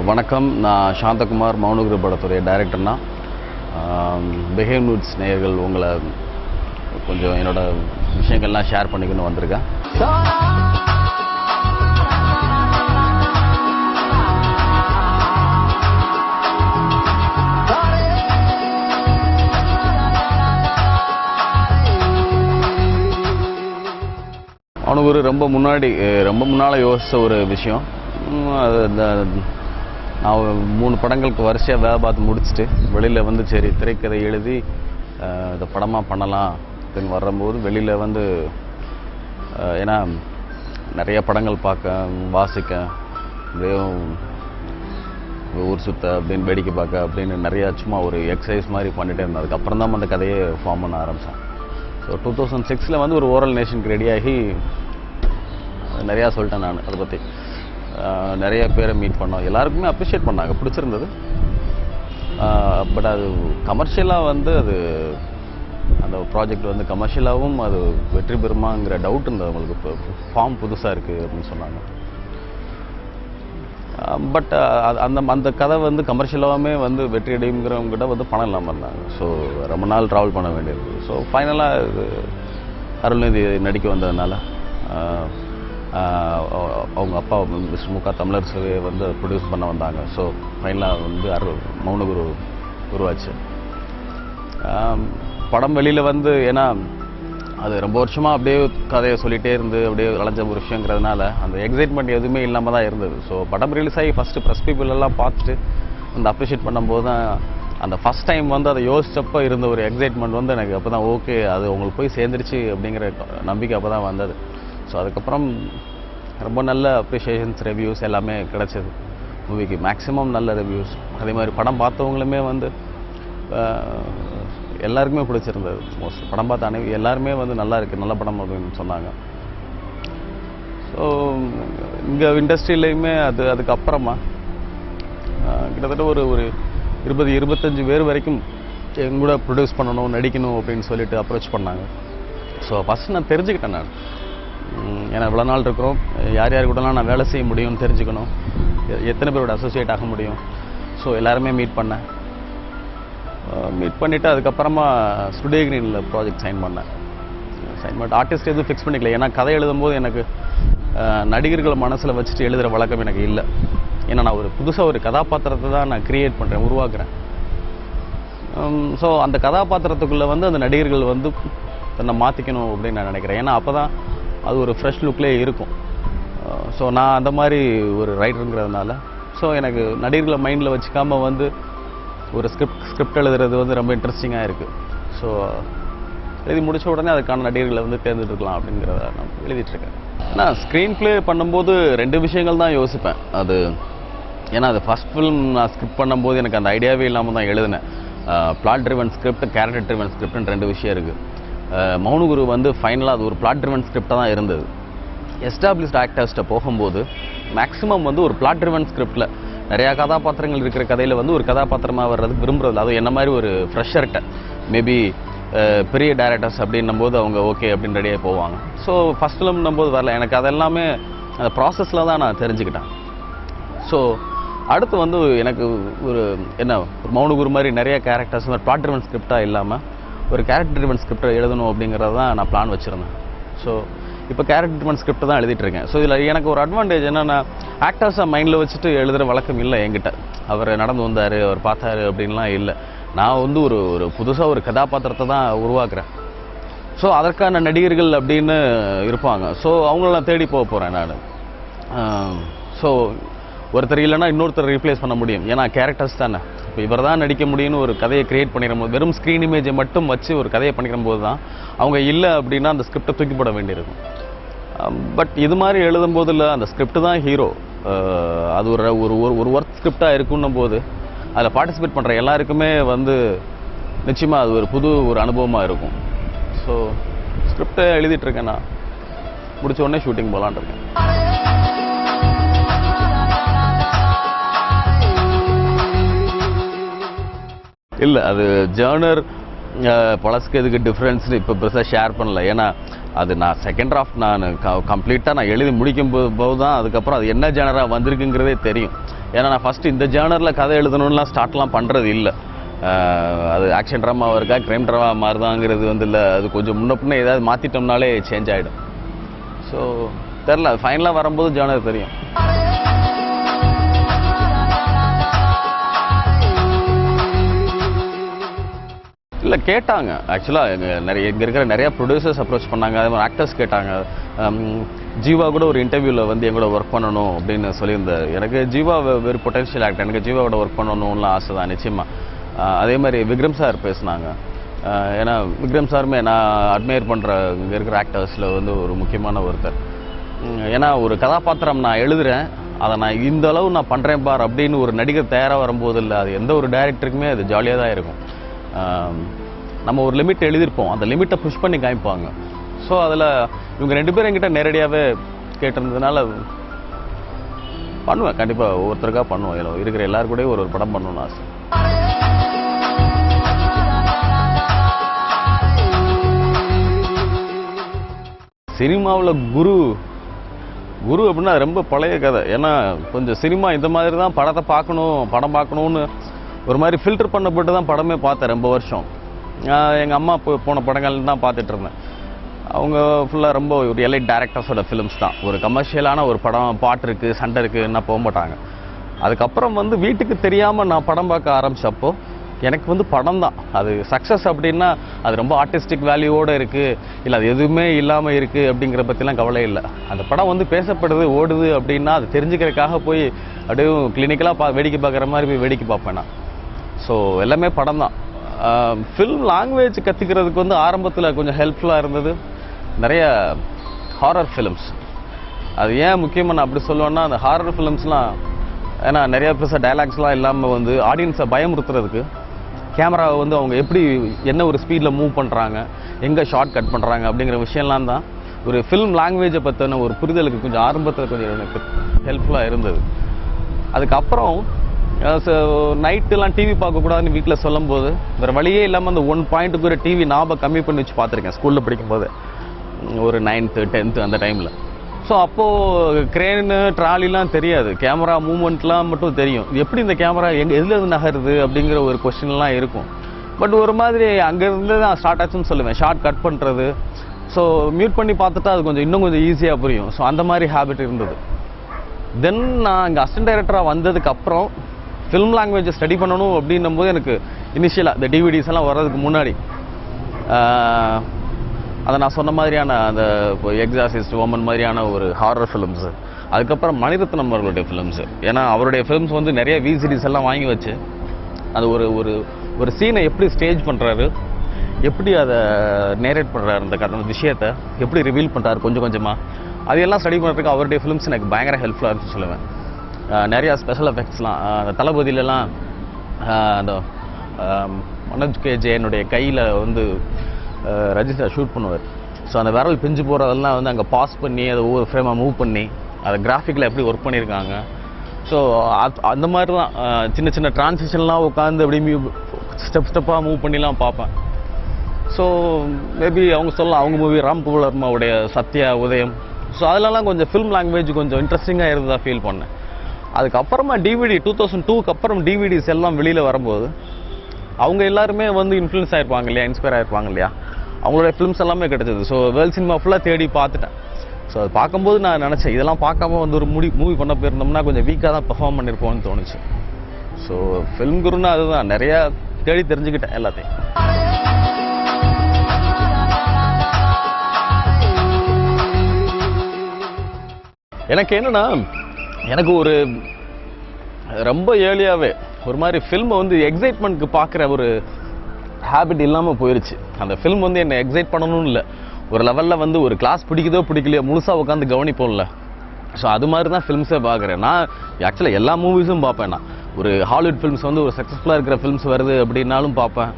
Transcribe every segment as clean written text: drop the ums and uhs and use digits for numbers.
வணக்கம். நான் சாந்தகுமார், மௌனகுரு படத்துடைய டைரக்டர்னா. பிஹேவ் நூட்ஸ் நேயர்கள் உங்களை கொஞ்சம் என்னோட விஷயங்கள்லாம் ஷேர் பண்ணிக்கணும் வந்திருக்கேன். மௌனகுரு ரொம்ப முன்னால் யோசித்த ஒரு விஷயம். அது நான் 3 படங்களுக்கு வரிசையாக வேலை பார்த்து முடிச்சுட்டு வெளியில் சரி திரைக்கதை எழுதி இதை படமாக பண்ணலாம் அப்படின்னு வரும்போது வெளியில் ஏன்னா நிறைய படங்கள் பார்க்க, வாசிக்க, அப்படியே ஊர் சுத்த அப்படின்னு வேடிக்கை பார்க்க அப்படின்னு நிறையா சும்மா ஒரு எக்ஸசைஸ் மாதிரி பண்ணிகிட்டே இருந்தேன். அதுக்கப்புறம் தான் அந்த கதையை ஃபார்ம் பண்ண ஆரம்பித்தேன். ஸோ 2006 ஒரு ஓரல் நேஷனுக்கு ரெடியாகி நிறையா சொல்லிட்டேன். நான் அதை பற்றி நிறைய பேரை மீட் பண்ணோம். எல்லாருக்குமே அப்ரிஷியேட் பண்ணாங்க, பிடிச்சிருந்தது. பட் அது கமர்ஷியலாக அது அந்த ப்ராஜெக்ட் கமர்ஷியலாகவும் அது வெற்றி பெறுமாங்கிற டவுட் இருந்தது அவங்களுக்கு. இப்போ ஃபார்ம் புதுசாக இருக்குது அப்படின்னு சொன்னாங்க. பட் அந்த கதை கமர்ஷியலாகவுமே வெற்றி அடையுங்கிறவங்ககிட்ட பணம் இல்லாமல் இருந்தாங்க. ஸோ ரொம்ப நாள் ட்ராவல் பண்ண வேண்டியது. ஸோ ஃபைனலாக இது அருள்நிதி நடிக்க வந்ததுனால அவங்க அப்பா மிஸ்டர் முக தமிழரசுவே ப்ரொடியூஸ் பண்ண வந்தாங்க. ஸோ ஃபைனலாக மௌனகுரு உருவாச்சு. படம் வெளியில் ஏன்னா அது ரொம்ப வருஷமாக அப்படியே கதையை சொல்லிகிட்டே இருந்து அப்படியே வளைஞ்ச ஒரு விஷயங்கிறதுனால அந்த எக்ஸைட்மெண்ட் எதுவுமே இல்லாமல் தான் இருந்தது. ஸோ படம் ரிலீஸ் ஆகி ஃபஸ்ட்டு ப்ரெஸ் பீப்புள் எல்லாம் பார்த்துட்டு அப்ரிஷியேட் பண்ணும்போது தான் அந்த ஃபஸ்ட் டைம் அதை யோசிச்சப்போ இருந்த ஒரு எக்ஸைட்மெண்ட் எனக்கு அப்போ தான் ஓகே அது உங்களுக்கு போய் சேர்ந்துருச்சு அப்படிங்கிற நம்பிக்கை அப்போ தான் வந்தது. ஸோ அதுக்கப்புறம் ரொம்ப நல்ல அப்ரிஷியேஷன்ஸ், ரிவ்யூஸ் எல்லாமே கிடச்சிது மூவிக்கு. மேக்ஸிமம் நல்ல ரிவ்யூஸ். அதே மாதிரி படம் பார்த்தவங்களுமே எல்லாருக்குமே பிடிச்சிருந்தது. மோஸ்ட்லி படம் பார்த்த எல்லாருமே நல்லா இருக்குது, நல்ல படம் அப்படின்னு சொன்னாங்க. ஸோ இங்கே இண்டஸ்ட்ரியிலையுமே அதுக்கப்புறமா கிட்டத்தட்ட ஒரு 20-25 பேர் வரைக்கும் எங்கூட ப்ரொடியூஸ் பண்ணணும், நடிக்கணும் அப்படின்னு சொல்லிட்டு அப்ரோச் பண்ணாங்க. ஸோ ஃபஸ்ட் நான் தெரிஞ்சுக்கிட்டேன். நான் ஏன்னா இவ்வளோ நாள் இருக்கிறோம், யார் கூடலாம் நான் வேலை செய்ய முடியும்னு தெரிஞ்சுக்கணும், எத்தனை பேரோட அசோசியேட் ஆக முடியும். ஸோ எல்லாருமே மீட் பண்ணிவிட்டு அதுக்கப்புறமா ஸ்டுடியோ கிரீனில் ப்ராஜெக்ட் சைன் பண்ணிட்டு ஆர்டிஸ்ட் எதுவும் ஃபிக்ஸ் பண்ணிக்கல. ஏன்னா கதை எழுதும்போது எனக்கு நடிகர்களை மனசில் வச்சுட்டு எழுதுகிற வழக்கம் எனக்கு இல்லை. ஏன்னா நான் புதுசாக ஒரு கதாபாத்திரத்தை தான் நான் க்ரியேட் பண்ணுறேன், உருவாக்குறேன். ஸோ அந்த கதாபாத்திரத்துக்குள்ளே அந்த நடிகர்கள் தன்னை மாற்றிக்கணும் அப்படின்னு நான் நினைக்கிறேன். ஏன்னா அப்போ தான் அது ஒரு ஃப்ரெஷ் லுக்லேயே இருக்கும். ஸோ நான் அந்த மாதிரி ஒரு ரைட்டருங்கிறதுனால ஸோ எனக்கு நடிகர்களை மைண்டில் வச்சுக்காமல் ஒரு ஸ்கிரிப்ட் எழுதுறது ரொம்ப இன்ட்ரெஸ்டிங்காக இருக்குது. ஸோ எழுதி முடித்த உடனே அதுக்கான நடிகர்களை தேர்ந்தெடுக்கலாம் அப்படிங்கிறத நான் எழுதிட்டுருக்கேன். ஏன்னா ஸ்க்ரீன் ப்ளே பண்ணும்போது 2 விஷயங்கள் தான் யோசிப்பேன். அது ஏன்னா அது ஃபஸ்ட் ஃபிலிம் நான் ஸ்கிரிப்ட் பண்ணும்போது எனக்கு அந்த ஐடியாவே இல்லாமல் தான் எழுதினேன். Plot driven script, character driven ஸ்கிரிப்ட்னு 2 விஷயம் இருக்குது. மௌனகுரு ஃபைனலாக அது ஒரு பிளாட் ட்ரிவன் ஸ்கிரிப்டாக தான் இருந்தது. எஸ்டாப்ளிஷ்ட் ஆக்டர்ஸ்ட்டை போகும்போது மேக்ஸிமம் ஒரு பிளாட் ட்ரிவன் ஸ்கிரிப்டில் நிறையா கதாபாத்திரங்கள் இருக்கிற கதையில் ஒரு கதாபாத்திரமாக வர்றதுக்கு விரும்புறது. அதுவும் என்ன மாதிரி ஒரு ஃப்ரெஷர்கிட்ட மேபி பெரிய டைரக்டர்ஸ் அப்படின்னும் போது அவங்க ஓகே அப்படின்னு ரெடியாக போவாங்க. ஸோ ஃபஸ்ட் ஃபிலிம்னும் போது வரல. எனக்கு அதெல்லாமே அந்த ப்ராசஸில் தான் நான் தெரிஞ்சுக்கிட்டேன். ஸோ அடுத்து எனக்கு ஒரு மௌனகுரு மாதிரி நிறைய கேரக்டர்ஸ் பிளாட் ட்ரிவன் ஸ்கிரிப்டாக இல்லாமல் ஒரு கேரக்டர் ட்ரிவன் ஸ்கிரிப்டை எழுதணும் அப்படிங்கிறது தான் நான் பிளான் வச்சுருந்தேன். ஸோ இப்போ கேரக்டர் ட்ரிவன் ஸ்கிரிப்ட் தான் எழுதிட்டுருக்கேன். ஸோ இதில் எனக்கு ஒரு அட்வான்டேஜ் என்னென்னா ஆக்டர்ஸை மைண்டில் வச்சுட்டு எழுதுகிற வழக்கம் இல்லை என்கிட்ட. அவர் நடந்து வந்தார், அவர் பார்த்தாரு அப்படின்லாம் இல்லை. நான் ஒரு புதுசாக ஒரு கதாபாத்திரத்தை தான் உருவாக்குறேன். ஸோ அதற்கான நடிகர்கள் அப்படின்னு இருப்பாங்க. ஸோ அவங்கள தேடி போக போகிறேன் நான். ஸோ ஒருத்தர் இல்லைன்னா இன்னொருத்தர் ரீப்ளேஸ் பண்ண முடியும். ஏன்னா கேரக்டர்ஸ் தானே. இப்போ இவர் தான் நடிக்க முடியும்னு ஒரு கதையை க்ரியேட் பண்ணிடும் போது, வெறும் ஸ்க்ரீன் இமேஜை மட்டும் வச்சு ஒரு கதையை பண்ணிக்கிற போது தான் அவங்க இல்லை அப்படின்னா அந்த ஸ்கிரிப்டை தூக்கி போட வேண்டியிருக்கும். பட் இது மாதிரி எழுதும்போது இல்லை, அந்த ஸ்கிரிப்ட் தான் ஹீரோ. அது ஒரு ஒர்க் ஸ்கிரிப்டாக இருக்குன்னும் போது அதில் பார்ட்டிசிபேட் பண்ணுற எல்லாருக்குமே நிச்சயமாக அது ஒரு அனுபவமாக இருக்கும். ஸோ ஸ்கிரிப்டை எழுதிட்டுருக்கேன். நான் முடிச்ச உடனே ஷூட்டிங் போகலான் இருக்கேன். இல்லை, அது ஜேர்னர் பழசுக்கு எதுக்கு டிஃப்ரென்ஸ்னு இப்போ பெருசாக ஷேர் பண்ணல. ஏன்னா அது நான் செகண்ட் டிராஃப்ட் நான் கம்ப்ளீட்டாக நான் எழுதி முடிக்கும் போது தான் அதுக்கப்புறம் அது என்ன ஜேனராக வந்திருக்குங்கிறதே தெரியும். ஏன்னா நான் ஃபஸ்ட்டு இந்த ஜேர்னரில் கதை எழுதணும்லாம் ஸ்டார்ட்லாம் பண்ணுறது இல்லை. அது ஆக்ஷன் ட்ராமாவாக இருக்கா க்ரைம் ட்ராமா மாதிரிதாங்கிறது வந்து இல்லை. அது கொஞ்சம் முன்ன பின்ன ஏதாவது மாற்றிட்டோம்னாலே சேஞ்ச் ஆகிடும். ஸோ தெரில, ஃபைனலாக வரும்போது ஜேர்னர் தெரியும். இல்லை கேட்டாங்க. ஆக்சுவலாக இங்கே இருக்கிற நிறையா ப்ரொடியூசர்ஸ் அப்ரோச் பண்ணாங்க. அதே மாதிரி ஆக்டர்ஸ் கேட்டாங்க. ஜீவா கூட ஒரு இன்டர்வியூவில் வந்து எங்கூட ஒர்க் பண்ணணும் அப்படின்னு சொல்லியிருந்தார். எனக்கு ஜீவா வெரி பொட்டன்ஷியல் ஆக்டர், எனக்கு ஜீவாவோட ஒர்க் பண்ணணும்லாம் ஆசை தான் நிச்சயமாக. அதே மாதிரி விக்ரம் சார் பேசினாங்க. ஏன்னா விக்ரம் சாருமே நான் அட்மையர் பண்ணுற இங்கே இருக்கிற ஆக்டர்ஸில் வந்து ஒரு முக்கியமான ஒருத்தர். ஏன்னா ஒரு கதாபாத்திரம் நான் எழுதுகிறேன், அதை நான் இந்த அளவு நான் பண்ணுறேன் பார் அப்படின்னு ஒரு நடிகர் தயாராக வரும்போது இல்லை, அது எந்த ஒரு டைரக்டருக்குமே அது ஜாலியாக தான் இருக்கும். நம்ம ஒரு லிமிட் எழுதியிருப்போம், அந்த லிமிட்டை புஷ் பண்ணி காமிப்பாங்க. ஸோ அதில் இவங்க 2 பேரும் என்கிட்ட நேரடியாகவே கேட்டிருந்ததுனால பண்ணுவேன். கண்டிப்பாக ஒவ்வொருத்தருக்காக பண்ணுவேன். இருக்கிற எல்லாரு கூடயும் ஒரு படம் பண்ணணும்னு ஆசை. சினிமாவில் குரு அப்படின்னா ரொம்ப பழைய கதை. ஏன்னா கொஞ்சம் சினிமா இந்த மாதிரி தான் படத்தை படம் பார்க்கணுன்னு ஒரு மாதிரி ஃபில்டர் பண்ணப்பட்டு தான் படமே பார்த்தேன் ரொம்ப வருஷம். எங்கள் அம்மா போன படங்கள் தான் பார்த்துட்டு இருந்தேன். அவங்க ஃபுல்லாக ரொம்ப ஒரு எலைட் டேரக்டர்ஸோட ஃபிலிம்ஸ் தான். ஒரு கமர்ஷியலான ஒரு படம், பாட்டு இருக்குது, சண்டை இருக்குன்னா போக மாட்டாங்க. அதுக்கப்புறம் வந்து வீட்டுக்கு தெரியாமல் நான் படம் பார்க்க ஆரம்பித்தப்போ எனக்கு வந்து படம் தான் அது சக்ஸஸ். அப்படின்னா அது ரொம்ப ஆர்டிஸ்டிக் வேல்யூவோடு இருக்குது, இல்லை அது எதுவுமே இல்லாமல் இருக்குது அப்படிங்கிற பற்றிலாம் கவலை இல்லை. அந்த படம் வந்து பேசப்படுது, ஓடுது அப்படின்னா அது தெரிஞ்சுக்கிறதுக்காக போய் அப்படியே கிளினிக்கலாக வேடிக்கை பார்க்குற மாதிரி போய் வேடிக்கை பார்ப்பேன் நான். ஸோ எல்லாமே படம் தான். ஃபில்ம் லாங்குவேஜ் கற்றுக்கிறதுக்கு வந்து ஆரம்பத்தில் கொஞ்சம் ஹெல்ப்ஃபுல்லாக இருந்தது நிறைய ஹாரர் ஃபிலிம்ஸ். அது ஏன் முக்கியமாக நான் அப்படி சொல்லுவேன்னா, அந்த ஹாரர் ஃபிலிம்ஸ்லாம் ஏன்னா நிறையா பெருசாக டைலாக்ஸ்லாம் இல்லாமல் வந்து ஆடியன்ஸை பயமுறுத்துறதுக்கு கேமராவை வந்து அவங்க எப்படி என்ன ஒரு ஸ்பீடில் மூவ் பண்ணுறாங்க, எங்கே ஷார்ட் கட் பண்ணுறாங்க அப்படிங்கிற விஷயம்லாம் தான் ஒரு ஃபில்ம் லாங்குவேஜை பற்றின ஒரு புரிதலுக்கு கொஞ்சம் ஆரம்பத்தில் கொஞ்சம் எனக்கு ஹெல்ப்ஃபுல்லாக இருந்தது. அதுக்கப்புறம் நைட்டுலாம் டிவி பார்க்கக்கூடாதுன்னு வீட்டில் சொல்லும்போது வேறு வழியே இல்லாமல் அந்த 1 பாயிண்ட்டுக்கு ஒரு டிவி நாப கம்மி பண்ணி வச்சு பார்த்துருக்கேன் ஸ்கூலில் படிக்கும்போது, ஒரு 9th 10th அந்த டைமில். ஸோ அப்போது க்ரேனு ட்ராலிலாம் தெரியாது, கேமரா மூமெண்ட்லாம் மட்டும் தெரியும். எப்படி இந்த கேமரா எதுலேருந்து நகருது அப்படிங்கிற ஒரு கொஸ்டின்லாம் இருக்கும். பட் ஒரு மாதிரி அங்கேருந்து தான் ஸ்டார்ட் ஆச்சுன்னு சொல்லுவேன், ஷார்ட் கட் பண்ணுறது. ஸோ மியூட் பண்ணி பார்த்துட்டா அது இன்னும் கொஞ்சம் ஈஸியாக புரியும். ஸோ அந்த மாதிரி ஹேபிட் இருந்தது. தென் நான் இங்கே அசிஸ்டன்ட் டைரக்டராக வந்ததுக்கப்புறம் ஃபில்ம் லாங்குவேஜை ஸ்டடி பண்ணணும் அப்படின்னும் போது எனக்கு இனிஷியலாக இந்த டிவிடிஸ் எல்லாம் வர்றதுக்கு முன்னாடி அதை நான் சொன்ன மாதிரியான அந்த இப்போ எக்ஸாசிஸ்ட் ஓமன் மாதிரியான ஒரு ஹாரர் ஃபிலிம்ஸு, அதுக்கப்புறம் மணிரத்னம் அவர்களுடைய ஃபிலிம்ஸு. ஏன்னா அவருடைய ஃபிலிம்ஸ் வந்து நிறைய விசிடிஸ் எல்லாம் வாங்கி வச்சு அது ஒரு ஒரு ஒரு சீனை எப்படி ஸ்டேஜ் பண்ணுறாரு, எப்படி அதை நேரேட் பண்ணுறாரு, அந்த விஷயத்தை எப்படி ரிவீல் பண்ணுறாரு கொஞ்சம் கொஞ்சமாக, அதையெல்லாம் ஸ்டடி பண்ணுறதுக்கு அவருடைய ஃபிலிம்ஸ் எனக்கு பயங்கர ஹெல்ப்ஃபுல்லாக இருந்துச்சு சொல்லுவேன். நிறையா ஸ்பெஷல் எஃபெக்ட்ஸ்லாம் அந்த தளபதியிலலாம் அந்த மனோஜ் கேஜேனுடைய கையில் வந்து ரஜினிஷா ஷூட் பண்ணுவார். ஸோ அந்த விரல் பிஞ்சு போகிறதெல்லாம் வந்து அங்கே பாஸ் பண்ணி அதை ஒவ்வொரு ஃப்ரேமாக மூவ் பண்ணி அதை கிராஃபிக்கில் எப்படி ஒர்க் பண்ணியிருக்காங்க. ஸோ அந்த மாதிரி தான் சின்ன சின்ன ட்ரான்சிஷன்லாம் உட்காந்து அப்படி ஸ்டெப்பாக மூவ் பண்ணிலாம் பார்ப்பேன். ஸோ மேபி அவங்க சொல்லலாம் அவங்க மூவி ராம்குமார் வர்மாவுடைய சத்யா உதயம். ஸோ அதிலலாம் கொஞ்சம் ஃபில்ம் லாங்குவேஜ் கொஞ்சம் இன்ட்ரெஸ்டிங்காக இருந்ததாக ஃபீல் பண்ணேன். அதுக்கப்புறமா டிவிடி 2002க்கு அப்புறம் டிவிடிஸ் எல்லாம் வெளியில் வரும்போது அவங்க எல்லாருமே வந்து இன்ஃப்ளூயன்ஸ் ஆகிருப்பாங்க இல்லையா, இன்ஸ்பயர் ஆகிருப்பாங்க இல்லையா, அவங்களுடைய ஃபிலிம்ஸ் எல்லாமே கிடச்சிது. ஸோ வேர்ல்ட் சினிமா ஃபுல்லாக தேடி பார்த்துட்டேன். ஸோ அது பார்க்கும்போது நான் நினச்சேன் இதெல்லாம் பார்க்காம வந்து ஒரு மூவி பண்ண போயிருந்தோம்னா கொஞ்சம் வீக்காக தான் பெர்ஃபார்ம் பண்ணியிருப்போம்னு தோணுச்சு. ஸோ ஃபிலிம் குருன்னா அதுதான், நிறையா தேடி தெரிஞ்சுக்கிட்டேன் எல்லாத்தையும். எனக்கு என்னென்னா, எனக்கு ஒரு ரொம்ப ஏர்லியாகவே ஒரு மாதிரி ஃபில்மை வந்து எக்ஸைட்மெண்ட்க்கு பார்க்குற ஒரு ஹேபிட் இல்லாமல் போயிடுச்சு. அந்த ஃபில்ம் வந்து என்னை எக்ஸைட் பண்ணணும்னு இல்லை, ஒரு லெவலில் வந்து ஒரு கிளாஸ் பிடிக்குதோ பிடிக்கலையோ முழுசாக உட்காந்து கவனிப்போம்ல. ஸோ அது மாதிரி தான் ஃபில்ம்ஸே பார்க்குறேன் நான். ஆக்சுவலாக எல்லா மூவிஸும் பார்ப்பேன் நான். ஒரு ஹாலிவுட் ஃபில்ம்ஸ் வந்து ஒரு சக்ஸஸ்ஃபுல்லாக இருக்கிற ஃபில்ம்ஸ் வருது அப்படின்னாலும் பார்ப்பேன்.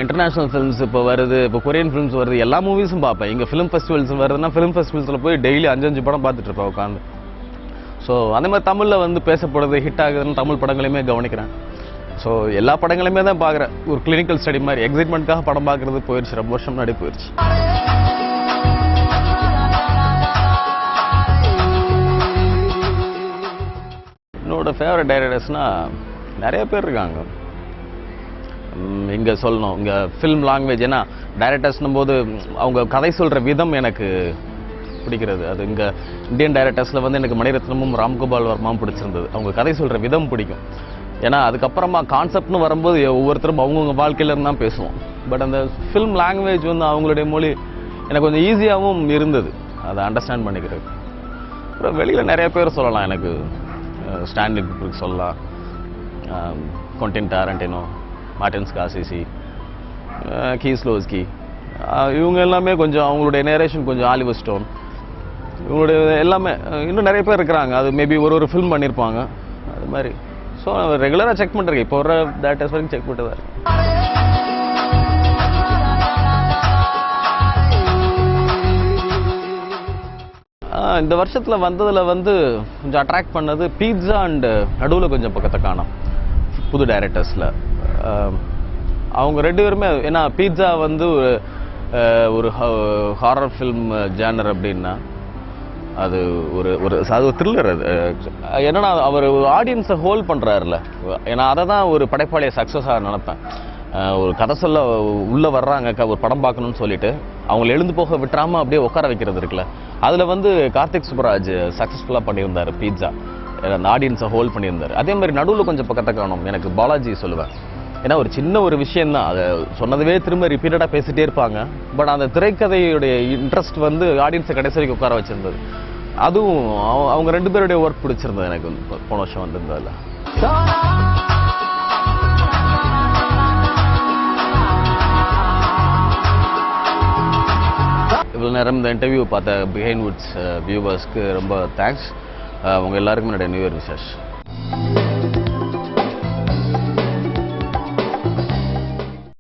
இன்டர்நேஷ்னல் ஃபிலிம்ஸ் இப்போ வருது, இப்போ கொரியன் ஃபிலிம்ஸ் வருது, எல்லா மூவிஸும் பார்ப்பேன். இங்கே ஃபிலிம் ஃபெஸ்டிவல்ஸ் வருதுன்னா ஃபிலிம் ஃபெஸ்டிவல்ஸில் போய் டெய்லி 5 படம் பார்த்துட்டு இருப்பேன் உட்காந்து. ஸோ அந்த மாதிரி தமிழில் வந்து பேசப்படுறது ஹிட் ஆகுதுன்னு தமிழ் படங்களையுமே கவனிக்கிறேன். ஸோ எல்லா படங்களையுமே தான் பார்க்குறேன். ஒரு கிளினிக்கல் ஸ்டடி மாதிரி எக்ஸைட்மெண்ட்காக படம் பார்க்குறது போயிடுச்சு, ரொம்ப வருஷம் முன்னாடி போயிடுச்சு. என்னோட ஃபேவரட் டைரக்டர்ஸ்னால் நிறைய பேர் இருக்காங்க. இங்கே சொல்லணும், இங்கே ஃபில்ம் லாங்குவேஜ், ஏன்னா டைரக்டர்ஸ்னும் போது அவங்க கதை சொல்கிற விதம் எனக்கு பிடிக்கிறது. அது இங்கே இந்தியன் டைரக்டர்ஸில் வந்து எனக்கு மணிரத்னமும் ராம்கோபால் வர்மாவும் பிடிச்சிருந்தது. அவங்க கதை சொல்கிற விதம் பிடிக்கும். ஏன்னா அதுக்கப்புறமா கான்செப்ட்னு வரும்போது ஒவ்வொருத்தரும் அவங்கவுங்க வாழ்க்கையிலேருந்து தான் பேசுவோம். பட் அந்த ஃபில்ம் லாங்குவேஜ் வந்து அவங்களுடைய மொழி எனக்கு கொஞ்சம் ஈஸியாகவும் இருந்தது அதை அண்டர்ஸ்டாண்ட் பண்ணிக்கிறது. அப்புறம் வெளியில் நிறைய பேர் சொல்லலாம். எனக்கு ஸ்டான்லி குப்ரிக் சொல்லலாம், குவென்டின் டாரண்டினோ, மார்ட்டின் ஸ்கார்சிசி, கீஸ்லோவ்ஸ்கி, இவங்க எல்லாமே கொஞ்சம் அவங்களுடைய நேரேஷன் கொஞ்சம் ஆலிவர் ஸ்டோன், இவங்களுடைய எல்லாமே இன்னும் நிறைய பேர் இருக்கிறாங்க. அது மேபி ஒரு ஃபில்ம் பண்ணியிருப்பாங்க அது மாதிரி. ஸோ ரெகுலராக செக் பண்ணிருக்கேன். இப்போ வர டேரக்டர்ஸ் வரைக்கும் செக் பண்ணிட்டு தான் இருக்கேன். இந்த வருஷத்தில் வந்ததில் வந்து கொஞ்சம் அட்ராக்ட் பண்ணது பீட்சா அண்ட் நடுவில் கொஞ்சம் பக்கத்தை காணும் புது டைரக்டர்ஸில். அவங்க ரெண்டு பேருமே, ஏன்னா பீட்சா வந்து ஒரு ஹாரர் ஃபில்ம் ஜானர் அப்படின்னா அது ஒரு த்ரில்லர். அது என்னன்னா அவர் ஒரு ஆடியன்ஸை ஹோல்ட் பண்ணுறாருல, ஏன்னா அதை தான் ஒரு படைப்பாளியை சக்ஸஸாக நினைப்பேன். ஒரு கதை சொல்ல உள்ளே வர்றாங்க, ஒரு படம் பார்க்கணும்னு சொல்லிட்டு அவங்களை எழுந்து போக விட்டுறாமல் அப்படியே உட்கார வைக்கிறது இருக்குல்ல, அதில் வந்து கார்த்திக் சுப்பராஜ் சக்ஸஸ்ஃபுல்லாக பண்ணியிருந்தார் பீட்சா. அந்த ஆடியன்ஸை ஹோல்ட் பண்ணியிருந்தார். அதே மாதிரி நடுவில் கொஞ்சம் பக்கத்தை காணும் எனக்கு பாலாஜி சொல்லுவேன். ஏன்னா ஒரு சின்ன ஒரு விஷயந்தான், அதை சொன்னதுவே திரும்ப ரிப்பீட்டடாக பேசிகிட்டே இருப்பாங்க. பட் அந்த திரைக்கதையுடைய இன்ட்ரெஸ்ட் வந்து ஆடியன்ஸை கடைசி வரைக்கும் உட்கார வச்சுருந்தது. அதுவும் அவங்க ரெண்டு பேருடைய ஒர்க் பிடிச்சிருந்தது எனக்கு வந்து போன வருஷம் வந்திருந்ததில்ல. இவ்வளோ நேரம் இந்த இன்டர்வியூ பார்த்த பிஹைண்ட் வுட்ஸ் வியூவர்ஸ்க்கு ரொம்ப தேங்க்ஸ். அவங்க எல்லாருக்குமே என்னுடைய நியூ இயர் விஷஸ்.